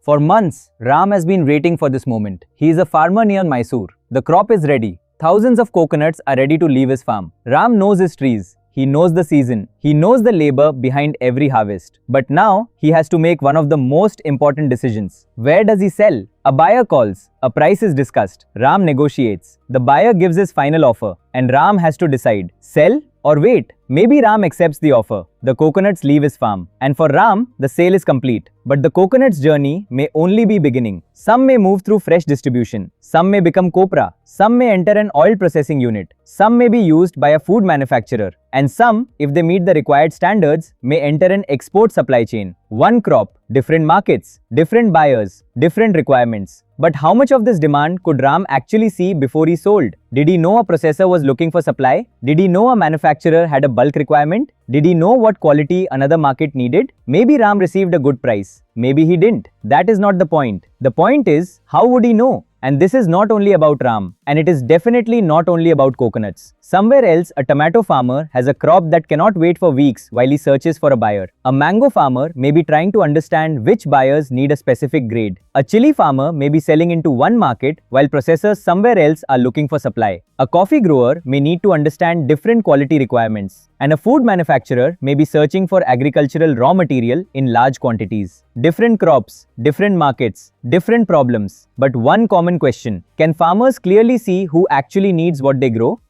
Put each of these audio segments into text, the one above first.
For months, Ram has been waiting for this moment. He is a farmer near Mysore. The crop is ready. Thousands of coconuts are ready to leave his farm. Ram knows his trees. He knows the season. He knows the labor behind every harvest. But now, he has to make one of the most important decisions. Where does he sell? A buyer calls. A price is discussed. Ram negotiates. The buyer gives his final offer. And Ram has to decide, sell or wait. Maybe Ram accepts the offer. The coconuts leave his farm. And for Ram, the sale is complete. But the coconuts' journey may only be beginning. Some may move through fresh distribution. Some may become copra. Some may enter an oil processing unit. Some may be used by a food manufacturer. And some, if they meet the required standards, may enter an export supply chain. One crop, different markets, different buyers, different requirements. But how much of this demand could Ram actually see before he sold? Did he know a processor was looking for supply? Did he know a manufacturer had a bulk requirement? Did he know what quality another market needed? Maybe Ram received a good price. Maybe he didn't. That is not the point. The point is, how would he know? And this is not only about Ram, and it is definitely not only about coconuts. Somewhere else, a tomato farmer has a crop that cannot wait for weeks while he searches for a buyer. A mango farmer may be trying to understand which buyers need a specific grade. A chili farmer may be selling into one market while processors somewhere else are looking for supply. A coffee grower may need to understand different quality requirements. And a food manufacturer may be searching for agricultural raw material in large quantities. Different crops, different markets, different problems. But one common question: can farmers clearly see who actually needs what they grow?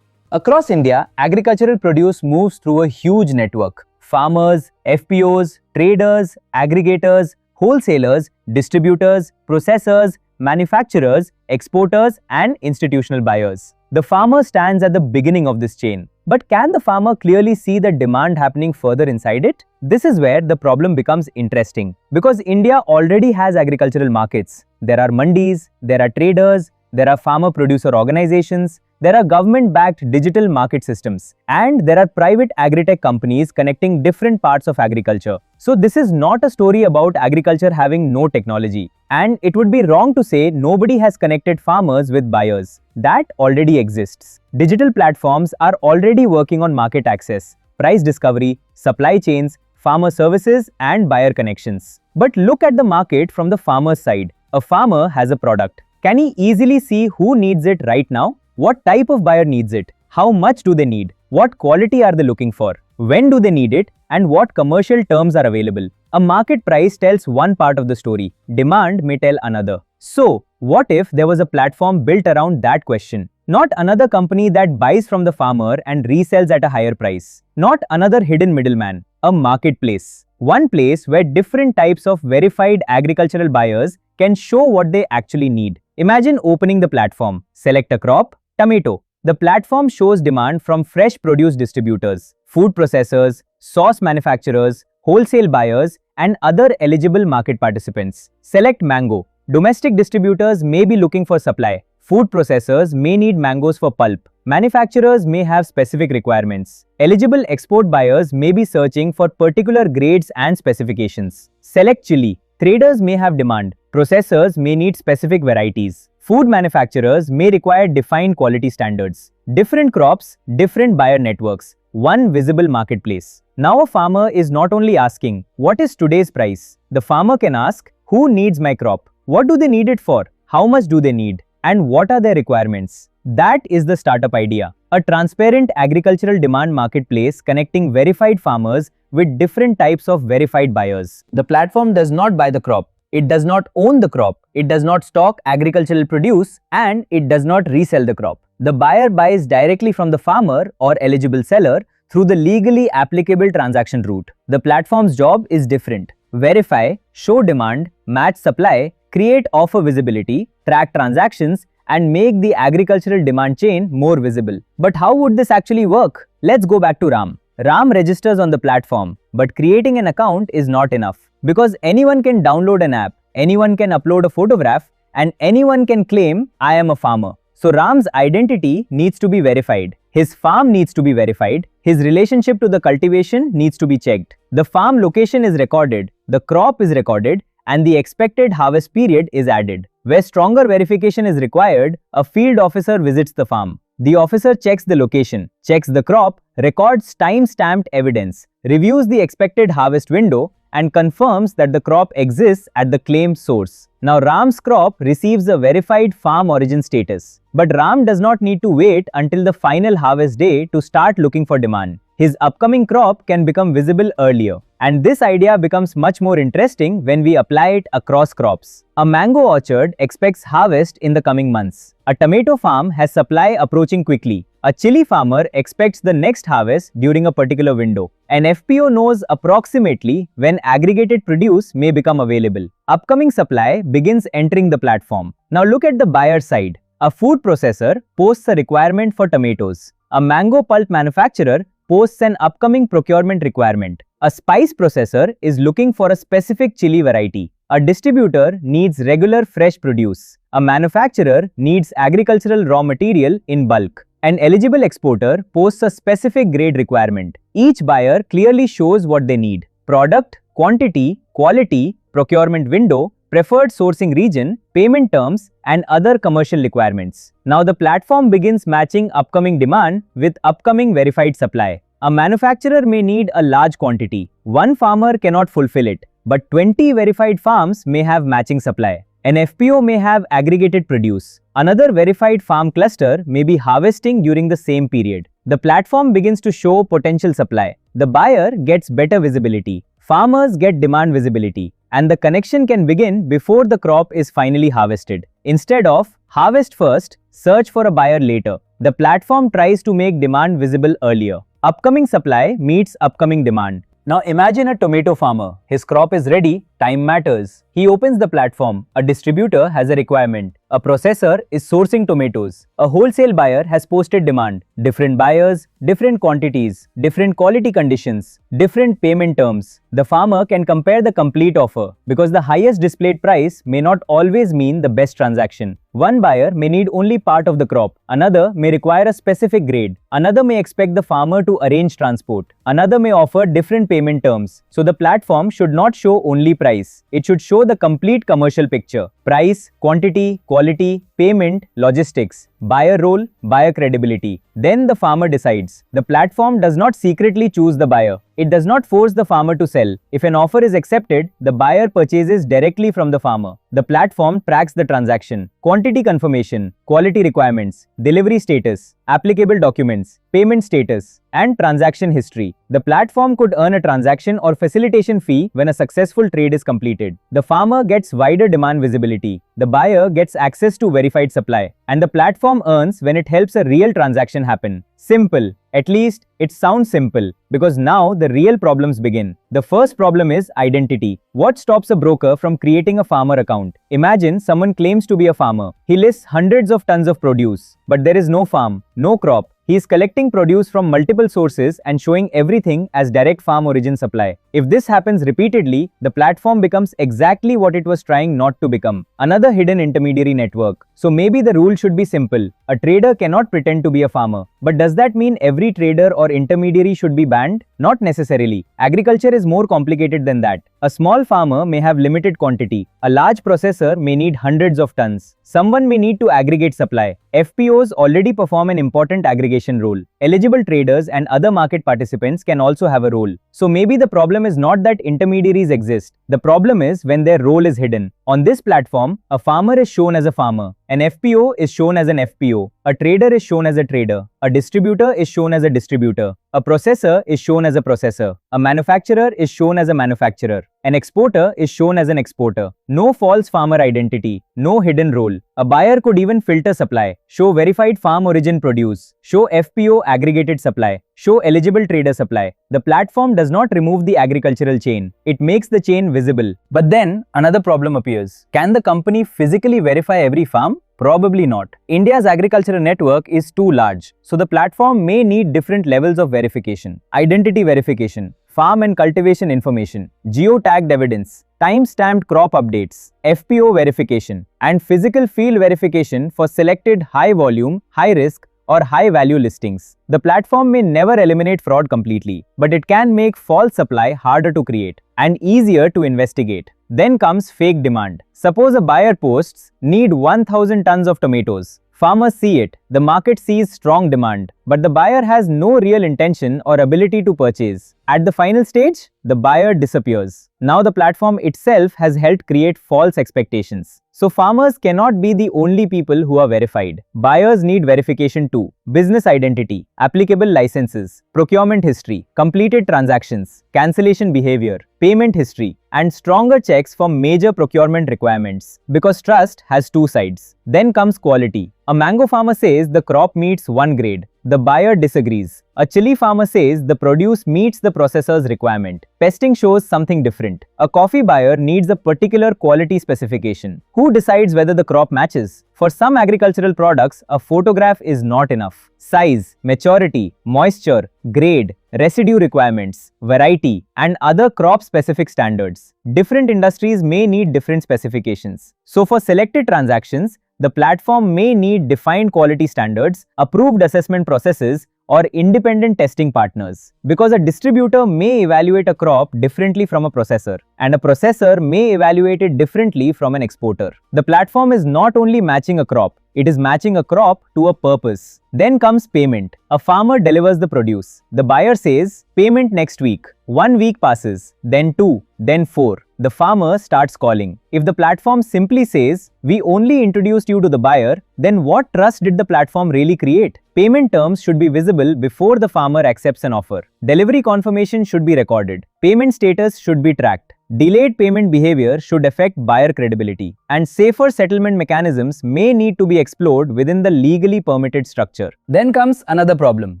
Across India, agricultural produce moves through a huge network. Farmers, FPOs, traders, aggregators, wholesalers, distributors, processors, manufacturers, exporters, and institutional buyers. The farmer stands at the beginning of this chain. But can the farmer clearly see the demand happening further inside it? This is where the problem becomes interesting. Because India already has agricultural markets. There are mandis, there are traders, there are farmer-producer organizations, there are government-backed digital market systems, and there are private AgTech companies connecting different parts of agriculture. So this is not a story about agriculture having no technology. And it would be wrong to say nobody has connected farmers with buyers. That already exists. Digital platforms are already working on market access, price discovery, supply chains, farmer services, and buyer connections. But look at the market from the farmer's side. A farmer has a product. Can he easily see who needs it right now? What type of buyer needs it? How much do they need? What quality are they looking for? When do they need it? And what commercial terms are available? A market price tells one part of the story. Demand may tell another. So, what if there was a platform built around that question? Not another company that buys from the farmer and resells at a higher price. Not another hidden middleman. A marketplace. One place where different types of verified agricultural buyers can show what they actually need. Imagine opening the platform. Select a crop, tomato. The platform shows demand from fresh produce distributors, food processors, sauce manufacturers, wholesale buyers, and other eligible market participants. Select mango. Domestic distributors may be looking for supply. Food processors may need mangoes for pulp. Manufacturers may have specific requirements. Eligible export buyers may be searching for particular grades and specifications. Select chili. Traders may have demand. Processors may need specific varieties. Food manufacturers may require defined quality standards. Different crops, different buyer networks. One visible marketplace. Now a farmer is not only asking, what is today's price? The farmer can ask, who needs my crop? What do they need it for? How much do they need? And what are their requirements? That is the startup idea. A transparent agricultural demand marketplace connecting verified farmers with different types of verified buyers. The platform does not buy the crop. It does not own the crop. It does not stock agricultural produce, and it does not resell the crop. The buyer buys directly from the farmer or eligible seller through the legally applicable transaction route. The platform's job is different. Verify, show demand, match supply, create offer visibility, track transactions, and make the agricultural demand chain more visible. But how would this actually work? Let's go back to Ram. Ram registers on the platform, but creating an account is not enough. Because anyone can download an app, anyone can upload a photograph, and anyone can claim, I am a farmer. So Ram's identity needs to be verified. His farm needs to be verified. His relationship to the cultivation needs to be checked. The farm location is recorded, the crop is recorded, and the expected harvest period is added. Where stronger verification is required, a field officer visits the farm. The officer checks the location, checks the crop, records time-stamped evidence, reviews the expected harvest window, and confirms that the crop exists at the claimed source. Now Ram's crop receives a verified farm origin status. But Ram does not need to wait until the final harvest day to start looking for demand. His upcoming crop can become visible earlier. And this idea becomes much more interesting when we apply it across crops. A mango orchard expects harvest in the coming months. A tomato farm has supply approaching quickly. A chili farmer expects the next harvest during a particular window. An FPO knows approximately when aggregated produce may become available. Upcoming supply begins entering the platform. Now look at the buyer side. A food processor posts a requirement for tomatoes. A mango pulp manufacturer posts an upcoming procurement requirement. A spice processor is looking for a specific chili variety. A distributor needs regular fresh produce. A manufacturer needs agricultural raw material in bulk. An eligible exporter posts a specific grade requirement. Each buyer clearly shows what they need: product, quantity, quality, procurement window, preferred sourcing region, payment terms, and other commercial requirements. Now the platform begins matching upcoming demand with upcoming verified supply. A manufacturer may need a large quantity. One farmer cannot fulfill it, but 20 verified farms may have matching supply. An FPO may have aggregated produce. Another verified farm cluster may be harvesting during the same period. The platform begins to show potential supply. The buyer gets better visibility. Farmers get demand visibility. And the connection can begin before the crop is finally harvested. Instead of harvest first, search for a buyer later, the platform tries to make demand visible earlier. Upcoming supply meets upcoming demand. Now imagine a tomato farmer. His crop is ready, time matters. He opens the platform. A distributor has a requirement. A processor is sourcing tomatoes. A wholesale buyer has posted demand. Different buyers, different quantities, different quality conditions, different payment terms. The farmer can compare the complete offer because the highest displayed price may not always mean the best transaction. One buyer may need only part of the crop. Another may require a specific grade. Another may expect the farmer to arrange transport. Another may offer different payment terms. So the platform should not show only price. It should show the complete commercial picture. Price, quantity, quality, payment, logistics, buyer role, buyer credibility. Then the farmer decides. The platform does not secretly choose the buyer. It does not force the farmer to sell. If an offer is accepted, the buyer purchases directly from the farmer. The platform tracks the transaction. Quantity confirmation, quality requirements, delivery status, applicable documents, payment status, and transaction history. The platform could earn a transaction or facilitation fee when a successful trade is completed. The farmer gets wider demand visibility. The buyer gets access to verified supply. And the platform earns when it helps a real transaction happen. Simple. At least, it sounds simple, because now the real problems begin. The first problem is identity. What stops a broker from creating a farmer account? Imagine someone claims to be a farmer. He lists hundreds of tons of produce, but there is no farm, no crop. He is collecting produce from multiple sources and showing everything as direct farm origin supply. If this happens repeatedly, the platform becomes exactly what it was trying not to become: another hidden intermediary network. So maybe the rule should be simple. A trader cannot pretend to be a farmer. But does that mean every trader or intermediary should be banned? Not necessarily. Agriculture is more complicated than that. A small farmer may have limited quantity. A large processor may need hundreds of tons. Someone may need to aggregate supply. FPOs already perform an important aggregation role. Eligible traders and other market participants can also have a role. So maybe the problem is not that intermediaries exist. The problem is when their role is hidden. On this platform, a farmer is shown as a farmer. An FPO is shown as an FPO. A trader is shown as a trader. A distributor is shown as a distributor. A processor is shown as a processor. A manufacturer is shown as a manufacturer. An exporter is shown as an exporter. No false farmer identity. No hidden role. A buyer could even filter supply. Show verified farm origin produce. Show FPO aggregated supply. Show eligible trader supply. The platform does not remove the agricultural chain. It makes the chain visible. But then another problem appears. Can the company physically verify every farm? Probably not. India's agricultural network is too large, so the platform may need different levels of verification. Identity verification, farm and cultivation information, geotagged evidence, time-stamped crop updates, FPO verification, and physical field verification for selected high-volume, high-risk, or high-value listings. The platform may never eliminate fraud completely, but it can make false supply harder to create and easier to investigate. Then comes fake demand. Suppose a buyer posts, "Need 1000 tons of tomatoes." Farmers see it, the market sees strong demand, but the buyer has no real intention or ability to purchase. At the final stage, the buyer disappears. Now the platform itself has helped create false expectations. So farmers cannot be the only people who are verified. Buyers need verification too. Business identity, applicable licenses, procurement history, completed transactions, cancellation behavior, payment history, and stronger checks for major procurement requirements. Because trust has two sides. Then comes quality. A mango farmer says the crop meets one grade. The buyer disagrees. A chili farmer says the produce meets the processor's requirement. Pesting shows something different. A coffee buyer needs a particular quality specification. Who decides whether the crop matches? For some agricultural products, a photograph is not enough. Size, maturity, moisture, grade, residue requirements, variety, and other crop-specific standards. Different industries may need different specifications. So for selected transactions, the platform may need defined quality standards, approved assessment processes, or independent testing partners. Because a distributor may evaluate a crop differently from a processor, and a processor may evaluate it differently from an exporter. The platform is not only matching a crop, it is matching a crop to a purpose. Then comes payment. A farmer delivers the produce. The buyer says, payment next week. 1 week passes, then 2, then 4. The farmer starts calling. If the platform simply says, we only introduced you to the buyer, then what trust did the platform really create? Payment terms should be visible before the farmer accepts an offer. Delivery confirmation should be recorded. Payment status should be tracked. Delayed payment behavior should affect buyer credibility, and safer settlement mechanisms may need to be explored within the legally permitted structure. Then comes another problem,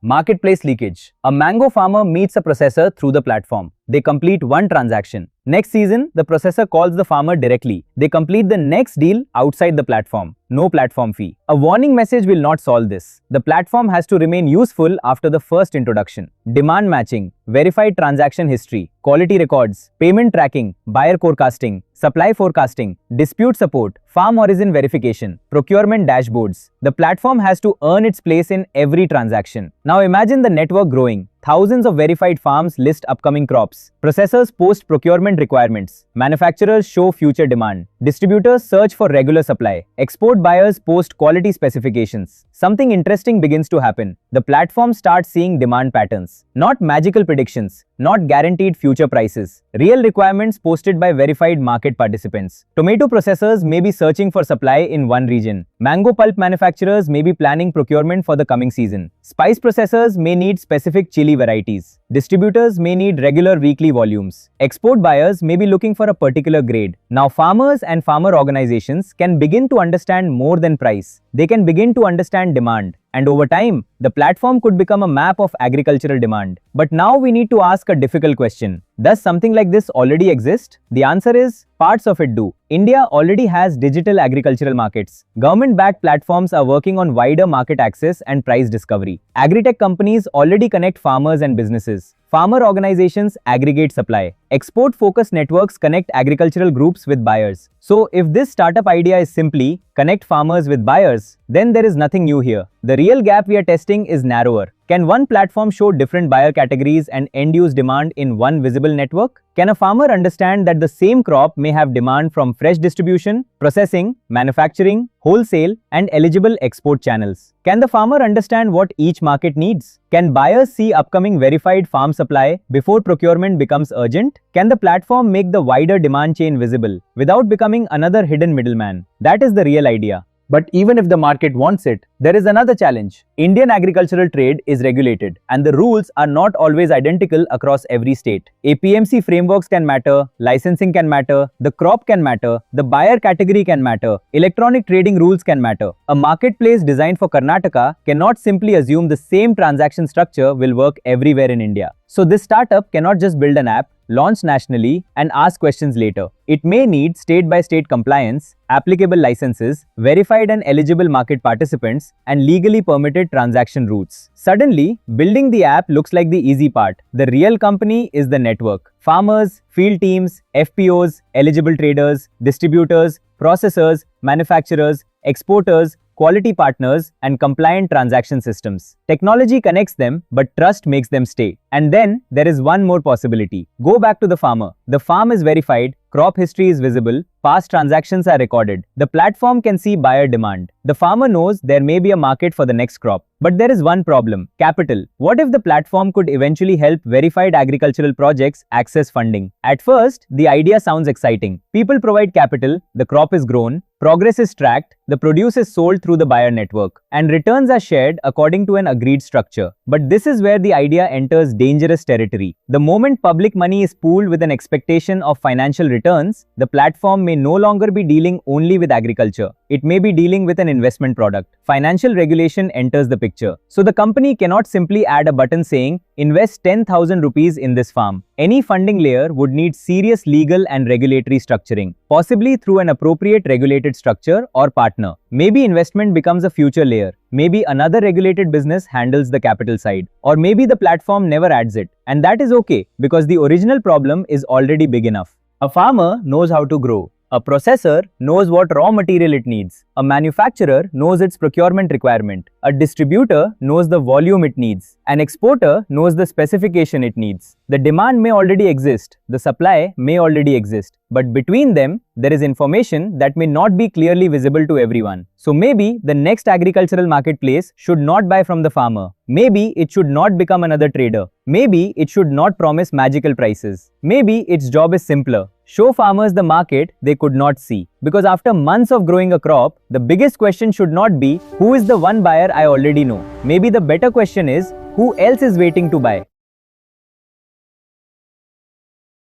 marketplace leakage. A mango farmer meets a processor through the platform. They complete one transaction. Next season, the processor calls the farmer directly. They complete the next deal outside the platform. No platform fee. A warning message will not solve this. The platform has to remain useful after the first introduction. Demand matching, verified transaction history, quality records, payment tracking, buyer forecasting, supply forecasting, dispute support, farm origin verification, procurement dashboards. The platform has to earn its place in every transaction. Now imagine the network growing. Thousands of verified farms list upcoming crops. Processors post procurement requirements. Manufacturers show future demand. Distributors search for regular supply. Export buyers post quality specifications. Something interesting begins to happen. The platform starts seeing demand patterns. Not magical predictions. Not guaranteed future prices. Real requirements posted by verified market participants. Tomato processors may be searching for supply in one region. Mango pulp manufacturers may be planning procurement for the coming season. Spice processors may need specific chili varieties. Distributors may need regular weekly volumes. Export buyers may be looking for a particular grade. Now farmers and farmer organizations can begin to understand more than price. They can begin to understand demand. And over time, the platform could become a map of agricultural demand. But now we need to ask a difficult question. Does something like this already exist? The answer is, parts of it do. India already has digital agricultural markets. Government-backed platforms are working on wider market access and price discovery. AgriTech companies already connect farmers and businesses. Farmer organizations aggregate supply. Export-focused networks connect agricultural groups with buyers. So if this startup idea is simply connect farmers with buyers, then there is nothing new here. The real gap we are testing is narrower. Can one platform show different buyer categories and end-use demand in one visible network? Can a farmer understand that the same crop may have demand from fresh distribution, processing, manufacturing, wholesale, and eligible export channels? Can the farmer understand what each market needs? Can buyers see upcoming verified farm supply before procurement becomes urgent? Can the platform make the wider demand chain visible without becoming another hidden middleman? That is the real idea. But even if the market wants it, there is another challenge. Indian agricultural trade is regulated, and the rules are not always identical across every state. APMC frameworks can matter, licensing can matter, the crop can matter, the buyer category can matter, electronic trading rules can matter. A marketplace designed for Karnataka cannot simply assume the same transaction structure will work everywhere in India. So this startup cannot just build an app, launch nationally, and ask questions later. It may need state-by-state compliance, applicable licenses, verified and eligible market participants, and legally permitted transaction routes. Suddenly, building the app looks like the easy part. The real company is the network. Farmers, field teams, FPOs, eligible traders, distributors, processors, manufacturers, exporters, quality partners, and compliant transaction systems. Technology connects them, but trust makes them stay. And then there is one more possibility. Go back to the farmer. The farm is verified, crop history is visible, Past transactions are recorded. The platform can see buyer demand. The farmer knows there may be a market for the next crop. But there is one problem: capital. What if the platform could eventually help verified agricultural projects access funding? At first, the idea sounds exciting. People provide capital, the crop is grown, progress is tracked, the produce is sold through the buyer network, and returns are shared according to an agreed structure. But this is where the idea enters dangerous territory. The moment public money is pooled with an expectation of financial returns, the platform may no longer be dealing only with agriculture. It may be dealing with an investment product. Financial regulation enters the picture. So the company cannot simply add a button saying, invest 10,000 rupees in this farm. Any funding layer would need serious legal and regulatory structuring, possibly through an appropriate regulated structure or partner. Maybe investment becomes a future layer. Maybe another regulated business handles the capital side. Or maybe the platform never adds it. And that is okay, because the original problem is already big enough. A farmer knows how to grow. A processor knows what raw material it needs. A manufacturer knows its procurement requirement. A distributor knows the volume it needs. An exporter knows the specification it needs. The demand may already exist. The supply may already exist. But between them, there is information that may not be clearly visible to everyone. So maybe the next agricultural marketplace should not buy from the farmer. Maybe it should not become another trader. Maybe it should not promise magical prices. Maybe its job is simpler: show farmers the market they could not see. Because after months of growing a crop, the biggest question should not be, who is the one buyer I already know? Maybe the better question is, who else is waiting to buy?